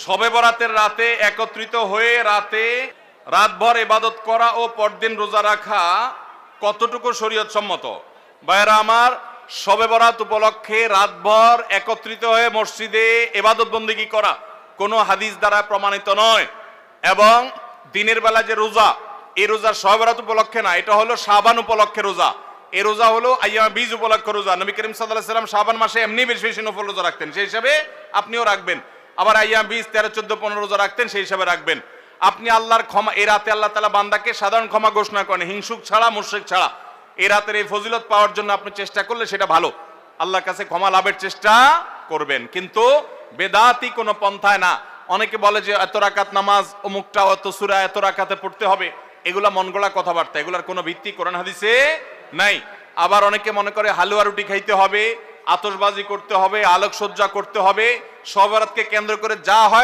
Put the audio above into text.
শবে বরাতের রাতে একত্রিত হয়ে রাতভর ইবাদত করা ও পরদিন রোজা রাখা কতটুকু শরীয়ত সম্মত? ভাইয়েরা আমার, শবে বরাত উপলক্ষে রাতভর একত্রিত হয়ে মসজিদে ইবাদত বন্দেগী করা কোনো হাদিস দ্বারা প্রমাণিত নয়। এবং দিনের বেলা যে রোজা, এই রোজা শবে বরাত উপলক্ষে না, এটা হলো শাবান উপলক্ষে রোজা। এই রোজা হলো আইয়ামে বীজ উপলক্ষে রোজা। নবী করিম সাল্লাল্লাহু আলাইহি ওয়াসাল্লাম শাবান মাসে এমনি বেশি বেশি নফল রোজা রাখতেন, সেই হিসাবে আপনিও রাখবেন। আবার আইয়াম 20, 13, 14, 15 রোজা রাখতেন, সেই হিসাবে রাখবেন। আপনি আল্লাহর ক্ষমা, এই রাতে আল্লাহ তাআলা বান্দাকে সাধারণ ক্ষমা ঘোষণা করেন, হিংসুক ছাড়া, মুশরিক ছাড়া। এই রাতের এই ফজিলত পাওয়ার জন্য আপনি চেষ্টা করলে সেটা ভালো, আল্লাহর কাছে ক্ষমা লাভের চেষ্টা করবেন, কিন্তু বেদাতি কোনো পন্থায় না। অনেকে বলে যে এত রাকাত নামাজ, অমুকটা অত সূরা এত রাকাতে পড়তে হবে, এগুলা মন গড়া কথাবার্তা, এগুলার কোনো ভিত্তি কোরআন হাদিসে নাই। আবার অনেকে মনে করে হালুয়া রুটি খাইতে হবে, আতশবাজি করতে হবে, আলোকসজ্জা করতে হবে, শবে বরাতকে কেন্দ্র করে যা হয়